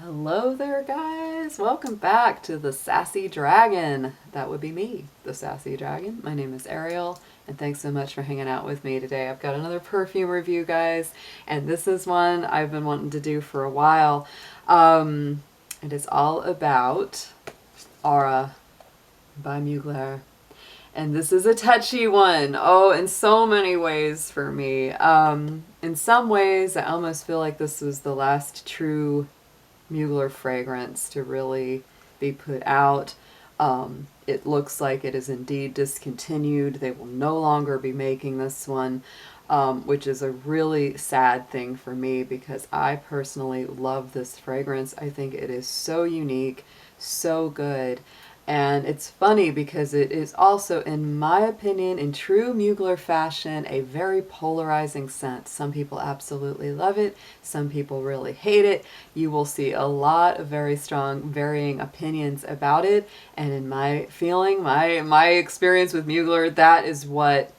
Hello there, guys. Welcome back to the Sassy Dragon. That would be me, the Sassy Dragon. My name is Ariel, and thanks so much for hanging out with me today. I've got another perfume review, guys, and this is one I've been wanting to do for a while. It is all about Aura by Mugler. And this is a touchy one. Oh, in so many ways for me. In some ways, I almost feel like this was the last true Mugler fragrance to really be put out. It looks like it is indeed discontinued. They will no longer be making this one, which is a really sad thing for me because I personally love this fragrance. I think it is so unique, so good. And it's funny because it is also, in my opinion, in true Mugler fashion, a very polarizing scent. Some people absolutely love it. Some people really hate it. You will see a lot of very strong varying opinions about it. And in my feeling, my experience with Mugler, that is what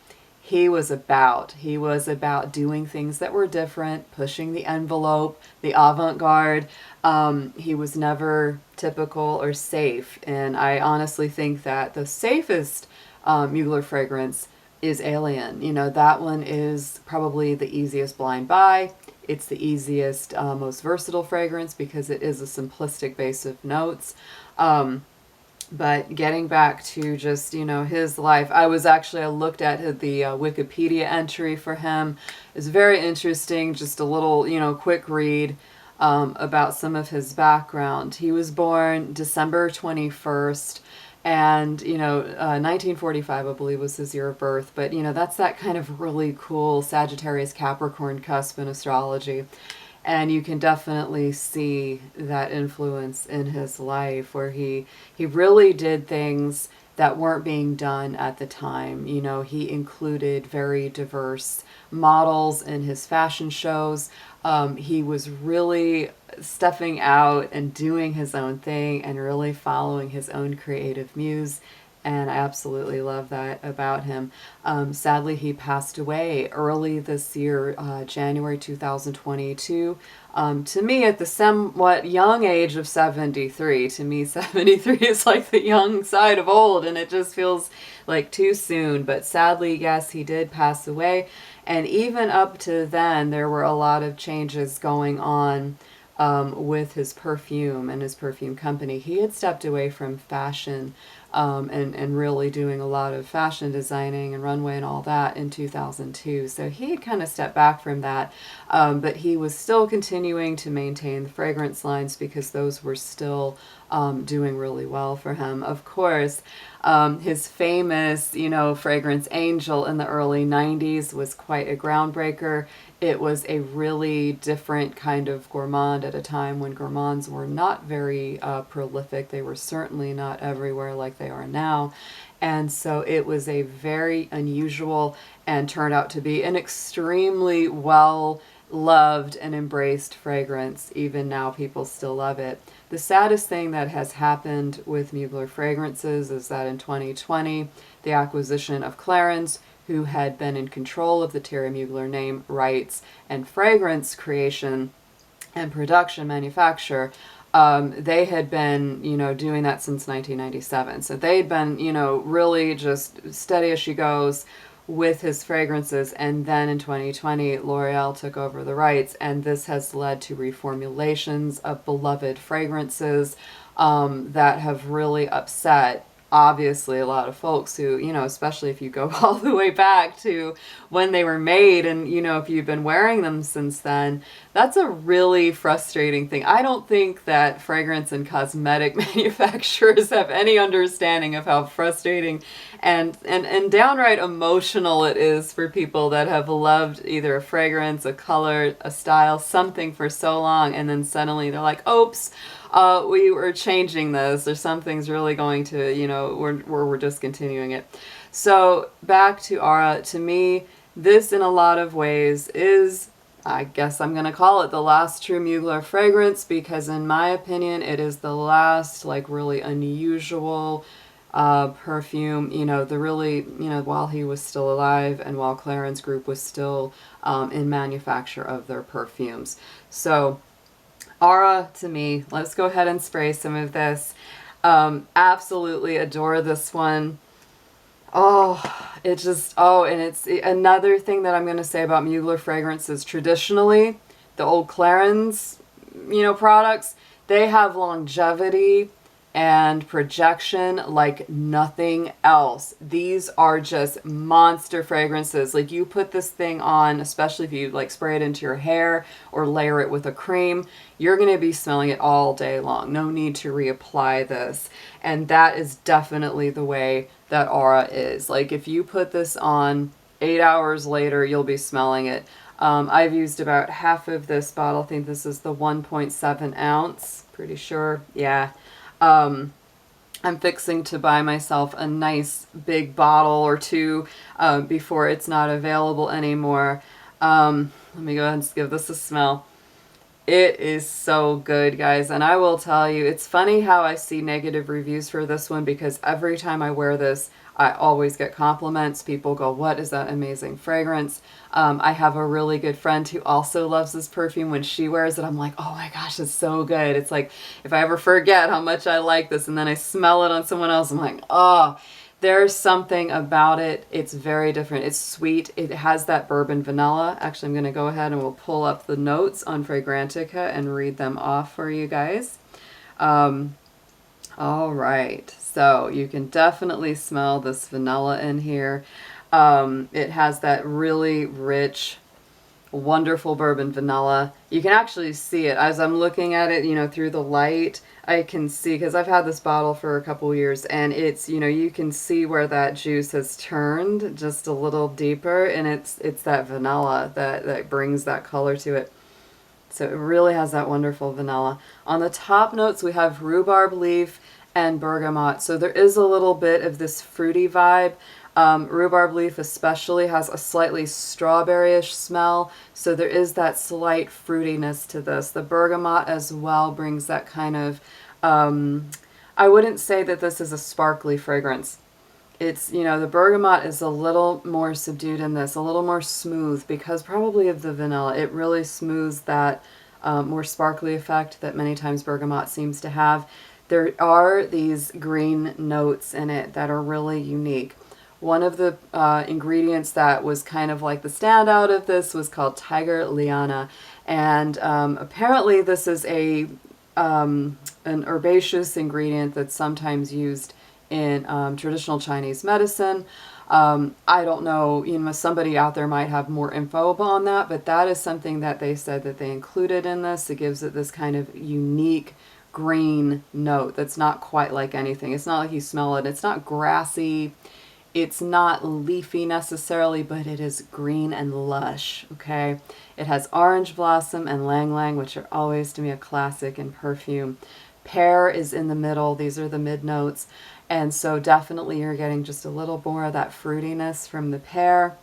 he was about. He was about doing things that were different, pushing the envelope, the avant-garde. He was never typical or safe. And I honestly think that the safest Mugler fragrance is Alien. You know, that one is probably the easiest blind buy. It's the easiest, most versatile fragrance because it is a simplistic base of notes. But getting back to just, you know, his life, I looked at the Wikipedia entry for him. It's very interesting, just a little, you know, quick read about some of his background. He was born December 21st, and, you know, 1945, I believe, was his year of birth. But, you know, that's that kind of really cool Sagittarius Capricorn cusp in astrology. And you can definitely see that influence in his life where he really did things that weren't being done at the time. You know, he included very diverse models in his fashion shows. He was really stepping out and doing his own thing and really following his own creative muse. And I absolutely love that about him. Sadly, he passed away early this year, January 2022. To me, at the somewhat young age of 73. To me, 73 is like the young side of old, and it just feels like too soon. But sadly, yes, he did pass away. And even up to then, there were a lot of changes going on with his perfume and his perfume company. He had stepped away from fashion and really doing a lot of fashion designing and runway and all that in 2002. So he had kind of stepped back from that, but he was still continuing to maintain the fragrance lines because those were still doing really well for him. Of course, his famous, you know, fragrance Angel in the early 90s was quite a groundbreaker. It was a really different kind of gourmand at a time when gourmands were not very prolific. They were certainly not everywhere like they are now. And so it was a very unusual and turned out to be an extremely well loved and embraced fragrance. Even now, people still love it. The saddest thing that has happened with Mugler fragrances is that in 2020, the acquisition of Clarins, who had been in control of the Thierry Mugler name, rights, and fragrance creation and production manufacture, they had been, you know, doing that since 1997. So they'd been, you know, really just steady as she goes with his fragrances. And then in 2020, L'Oreal took over the rights, and this has led to reformulations of beloved fragrances that have really upset obviously a lot of folks who, you know, especially if you go all the way back to when they were made and, you know, if you've been wearing them since then, that's a really frustrating thing. I don't think that fragrance and cosmetic manufacturers have any understanding of how frustrating and downright emotional it is for people that have loved either a fragrance, a color, a style, something for so long, and then suddenly they're like, oops, we were changing this, or something's really going to, you know, we're discontinuing it. So back to Aura. To me, this in a lot of ways is, I guess I'm going to call it the last true Mugler fragrance, because in my opinion, it is the last, like, really unusual perfume, you know, the really, you know, while he was still alive and while Clarins Group was still in manufacture of their perfumes. So Aura to me, let's go ahead and spray some of this. Absolutely adore this one. Oh, it just, oh, and it's another thing that I'm going to say about Mugler fragrances. Traditionally, the old Clarins, products, they have longevity and projection like nothing else. These are just monster fragrances. Like, you put this thing on, especially if you like spray it into your hair or layer it with a cream, you're going to be smelling it all day long. No need to reapply this. And that is definitely the way that Aura is. Like, if you put this on 8 hours later, you'll be smelling it. I've used about half of this bottle. I think this is the 1.7 ounce. Pretty sure. Yeah. I'm fixing to buy myself a nice big bottle or two before it's not available anymore. Let me go ahead and give this a smell. It is so good, guys, and I will tell you, it's funny how I see negative reviews for this one, because every time I wear this, I always get compliments. People go, what is that amazing fragrance? I have a really good friend who also loves this perfume. When she wears it, I'm like, oh my gosh, it's so good. It's like, if I ever forget how much I like this and then I smell it on someone else, I'm like, oh, there's something about it. It's very different. It's sweet. It has that bourbon vanilla. Actually, I'm going to go ahead and we'll pull up the notes on Fragrantica and read them off for you guys. All right. So you can definitely smell this vanilla in here. It has that really rich, wonderful bourbon vanilla. You can actually see it as I'm looking at it, through the light. I can see, because I've had this bottle for a couple years, and it's, you can see where that juice has turned just a little deeper, and it's that vanilla that brings that color to it. So it really has that wonderful vanilla. On the top notes, we have rhubarb leaf and bergamot. So there is a little bit of this fruity vibe. Rhubarb leaf especially has a slightly strawberry-ish smell, so there is that slight fruitiness to this. The bergamot as well brings that kind of, I wouldn't say that this is a sparkly fragrance. It's, the bergamot is a little more subdued in this, a little more smooth, because probably of the vanilla. It really smooths that more sparkly effect that many times bergamot seems to have. There are these green notes in it that are really unique. One of the ingredients that was kind of like the standout of this was called Tiger Liana, and apparently this is an herbaceous ingredient that's sometimes used in traditional Chinese medicine. I don't know, somebody out there might have more info on that, but that is something that they said that they included in this. It gives it this kind of unique green note that's not quite like anything. It's not like you smell it. It's not grassy. It's not leafy necessarily, but it is green and lush, okay? It has orange blossom and lang lang, which are always, to me, a classic in perfume. Pear is in the middle. These are the mid notes. And so definitely you're getting just a little more of that fruitiness from the pear.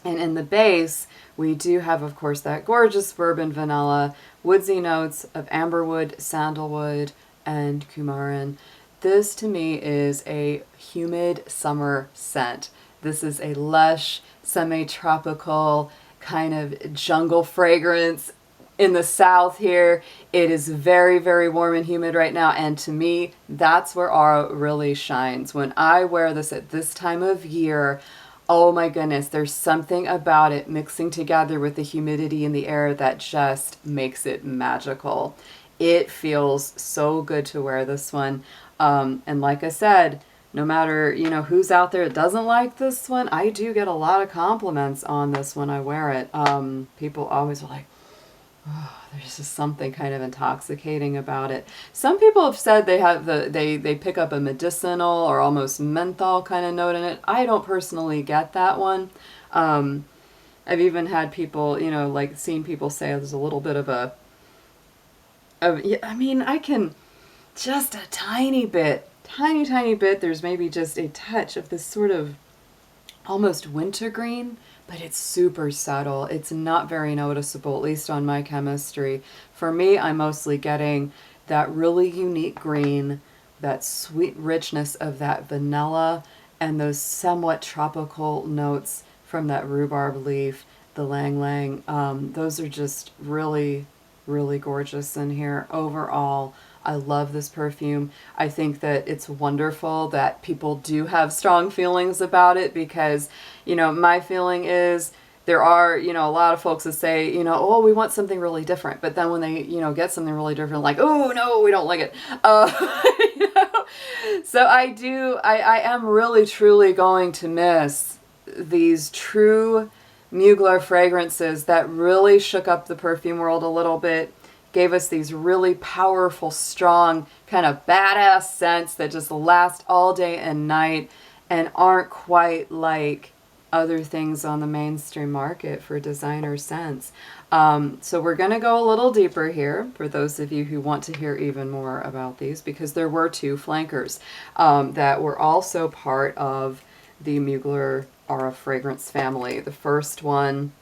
And in the base, we do have, of course, that gorgeous bourbon vanilla, woodsy notes of amberwood, sandalwood, and coumarin. This, to me, is a humid summer scent. This is a lush, semi-tropical kind of jungle fragrance. In the south here, it is very, very warm and humid right now, and to me, that's where Aura really shines. When I wear this at this time of year, oh my goodness, there's something about it mixing together with the humidity in the air that just makes it magical. It feels so good to wear this one. And like I said, no matter, who's out there that doesn't like this one, I do get a lot of compliments on this when I wear it. People always are like, oh, there's just something kind of intoxicating about it. Some people have said they have they pick up a medicinal or almost menthol kind of note in it. I don't personally get that one. I've even had people, like seen people say there's a little bit of I can just a tiny bit, tiny bit. There's maybe just a touch of this sort of almost wintergreen, but it's super subtle. It's not very noticeable, at least on my chemistry. For me, I'm mostly getting that really unique green, that sweet richness of that vanilla, and those somewhat tropical notes from that rhubarb leaf, the lang lang. Those are just really really gorgeous in here. Overall, I love this perfume. I think that it's wonderful that people do have strong feelings about it because, you know, my feeling is there are, you know, a lot of folks that say, you know, oh, we want something really different. But then when they, you know, get something really different, like, oh, no, we don't like it. You know? So I am really, truly going to miss these true Mugler fragrances that really shook up the perfume world a little bit, gave us these really powerful, strong, kind of badass scents that just last all day and night and aren't quite like other things on the mainstream market for designer scents. So we're going to go a little deeper here for those of you who want to hear even more about these, because there were two flankers that were also part of the Mugler Aura fragrance family. The first one,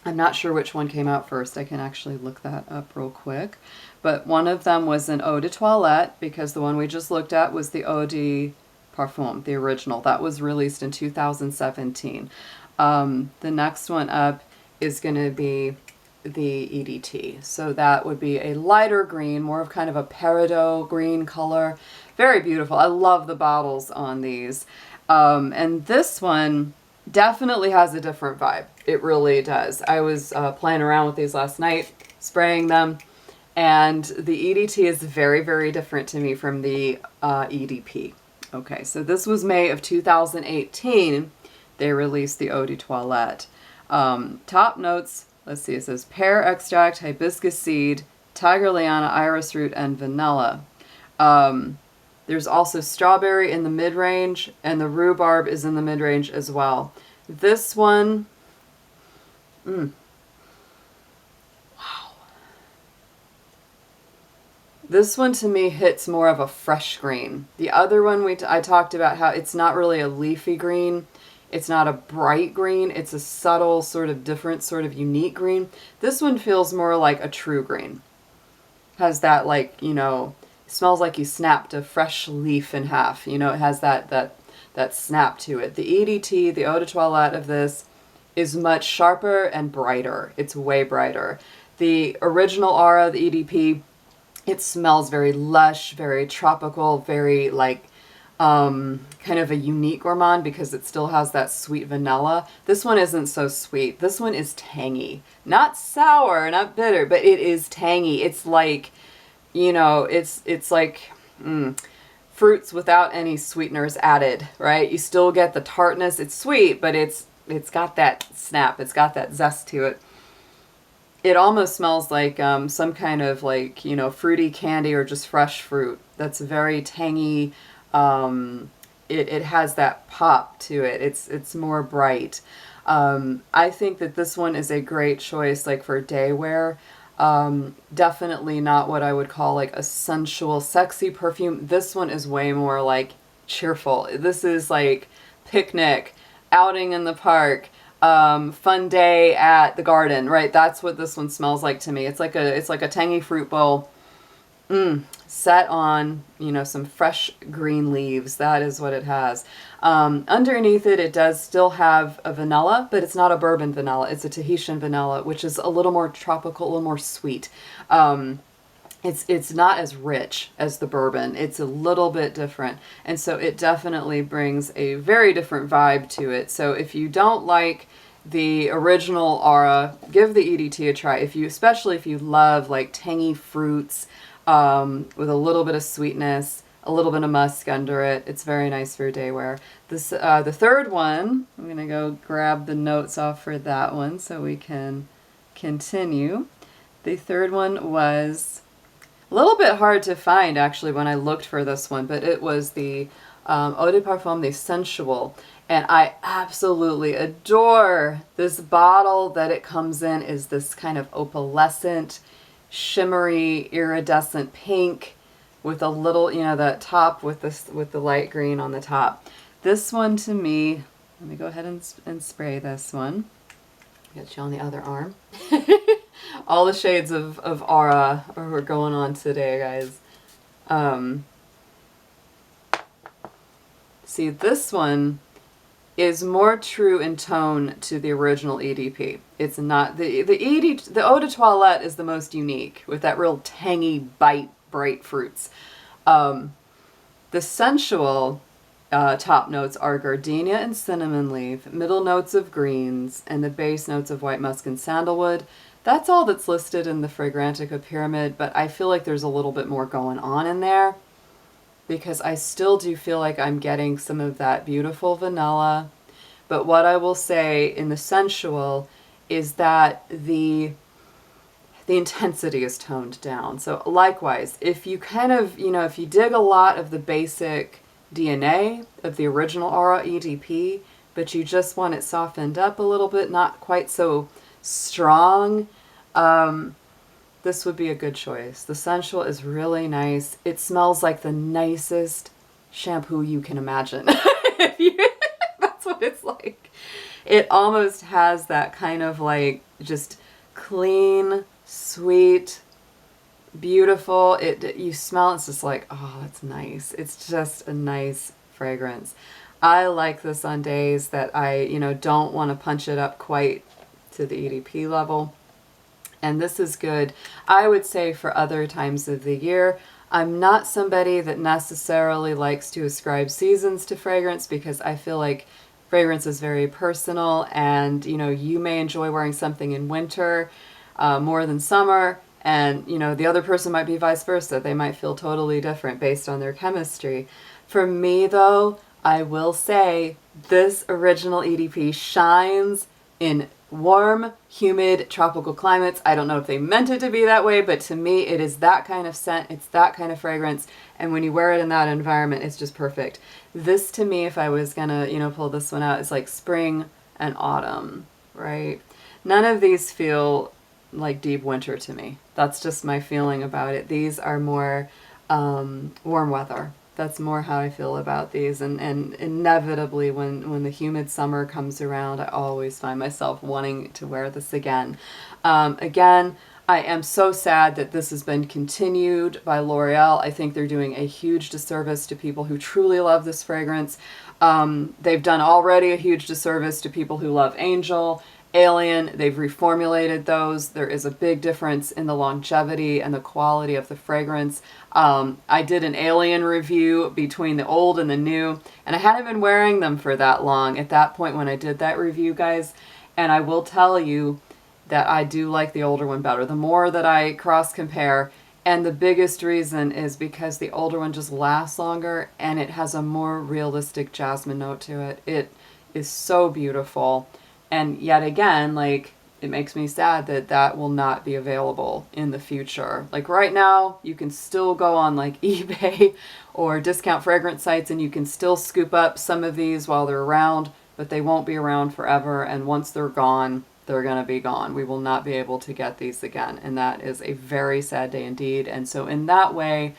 I'm not sure which one came out first. I can actually look that up real quick. But one of them was an Eau de Toilette, because the one we just looked at was the Eau de Parfum, the original. That was released in 2017. The next one up is going to be the EDT. So that would be a lighter green, more of kind of a peridot green color. Very beautiful. I love the bottles on these. And this one definitely has a different vibe. It really does. I was playing around with these last night, spraying them, and the EDT is very, very different to me from the EDP. Okay, so this was May of 2018. They released the Eau de Toilette. Top notes, let's see, it says pear extract, hibiscus seed, tiger liana, iris root, and vanilla. There's also strawberry in the mid-range, and the rhubarb is in the mid-range as well. This one, wow. This one to me hits more of a fresh green. The other one I talked about how it's not really a leafy green. It's not a bright green. It's a subtle, sort of different, sort of unique green. This one feels more like a true green. Has that, like, you know, smells like you snapped a fresh leaf in half. You know, it has that snap to it. The EDT, the Eau de Toilette of this, is much sharper and brighter. It's way brighter. The original Aura, the EDP, it smells very lush, very tropical, very like kind of a unique gourmand because it still has that sweet vanilla. This one isn't so sweet. This one is tangy. Not sour, not bitter, but it is tangy. It's like, you know, it's like fruits without any sweeteners added, right? You still get the tartness. It's sweet, but it's got that snap. It's got that zest to it. It almost smells like some kind of, like, you know, fruity candy or just fresh fruit. That's very tangy. It has that pop to it. It's more bright. I think that this one is a great choice, like, for day wear. Definitely not what I would call like a sensual, sexy perfume. This one is way more like cheerful. This is like picnic, outing in the park, fun day at the garden, right? That's what this one smells like to me. It's like a tangy fruit bowl, set on, you know, some fresh green leaves. That is what it has. Underneath it, it does still have a vanilla, but it's not a bourbon vanilla. It's a Tahitian vanilla, which is a little more tropical, a little more sweet. It's not as rich as the bourbon. It's a little bit different. And so it definitely brings a very different vibe to it. So if you don't like the original Aura, give the EDT a try. Especially if you love like tangy fruits, with a little bit of sweetness, a little bit of musk under it. It's very nice for day wear. This, the third one, I'm going to go grab the notes off for that one so we can continue. The third one was a little bit hard to find actually when I looked for this one, but it was the Eau de Parfum, the Sensuelle. And I absolutely adore this bottle that it comes in. Is this kind of opalescent, shimmery, iridescent pink with a little, you know, that top with the light green on the top. This one to me, let me go ahead and spray this one. Get you on the other arm. All the shades of Aura are going on today, guys. See, this one is more true in tone to the original EDP. It's not the Eau de Toilette is the most unique with that real tangy bite, bright fruits. The sensual top notes are gardenia and cinnamon leaf, middle notes of greens, and the base notes of white musk and sandalwood. That's all that's listed in the Fragrantica pyramid, but I feel like there's a little bit more going on in there because I still do feel like I'm getting some of that beautiful vanilla. But what I will say in the sensual is that the intensity is toned down. So likewise, if you kind of, if you dig a lot of the basic DNA of the original Aura EDP, but you just want it softened up a little bit, not quite so strong, this would be a good choice. The sensual is really nice. It smells like the nicest shampoo you can imagine. That's what it's like. It almost has that kind of like just clean, sweet, beautiful. You smell it's just like, oh, that's nice. It's just a nice fragrance. I like this on days that I, don't want to punch it up quite to the EDP level. And this is good, I would say, for other times of the year. I'm not somebody that necessarily likes to ascribe seasons to fragrance because I feel like fragrance is very personal, and you may enjoy wearing something in winter more than summer, and the other person might be vice versa. They might feel totally different based on their chemistry. For me though, I will say this original EDP shines in warm, humid, tropical climates. I don't know if they meant it to be that way, but to me it is that kind of scent, it's that kind of fragrance, and when you wear it in that environment, it's just perfect. This to me, if I was gonna, pull this one out, is like spring and autumn, right? None of these feel like deep winter to me. That's just my feeling about it. These are more warm weather. That's more how I feel about these, and inevitably when the humid summer comes around, I always find myself wanting to wear this again. Again, I am so sad that this has been continued by L'Oreal. I think they're doing a huge disservice to people who truly love this fragrance. They've done already a huge disservice to people who love Angel, Alien. They've reformulated those. There is a big difference in the longevity and the quality of the fragrance. I did an Alien review between the old and the new, and I hadn't been wearing them for that long at that point when I did that review, guys. And I will tell you that I do like the older one better, the more that I cross compare. And the biggest reason is because the older one just lasts longer and it has a more realistic jasmine note to it. It is so beautiful. And yet again, like, it makes me sad that that will not be available in the future. Like right now, you can still go on like eBay or discount fragrance sites and you can still scoop up some of these while they're around, but they won't be around forever. And once they're gone, they're going to be gone. We will not be able to get these again. And that is a very sad day indeed. And so in that way,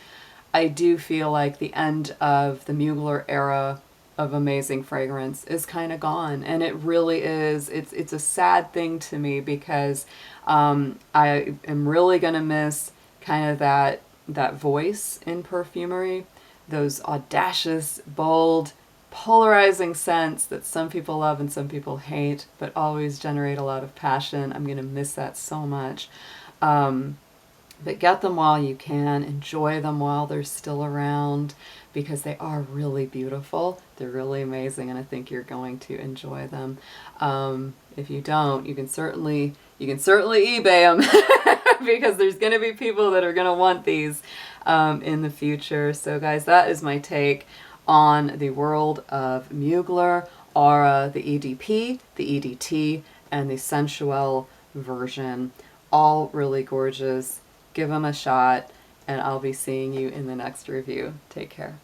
I do feel like the end of the Mugler era of amazing fragrance is kind of gone, and it really is. It's a sad thing to me because I am really gonna miss kind of that voice in perfumery, those audacious, bold, polarizing scents that some people love and some people hate, but always generate a lot of passion. I'm gonna miss that so much. But get them while you can, enjoy them while they're still around, because they are really beautiful. They're really amazing, and I think you're going to enjoy them. If you don't, you can certainly eBay them because there's going to be people that are going to want these in the future. So guys, that is my take on the world of Mugler, Aura, the EDP, the EDT, and the Sensuelle version. All really gorgeous. Give them a shot, and I'll be seeing you in the next review. Take care.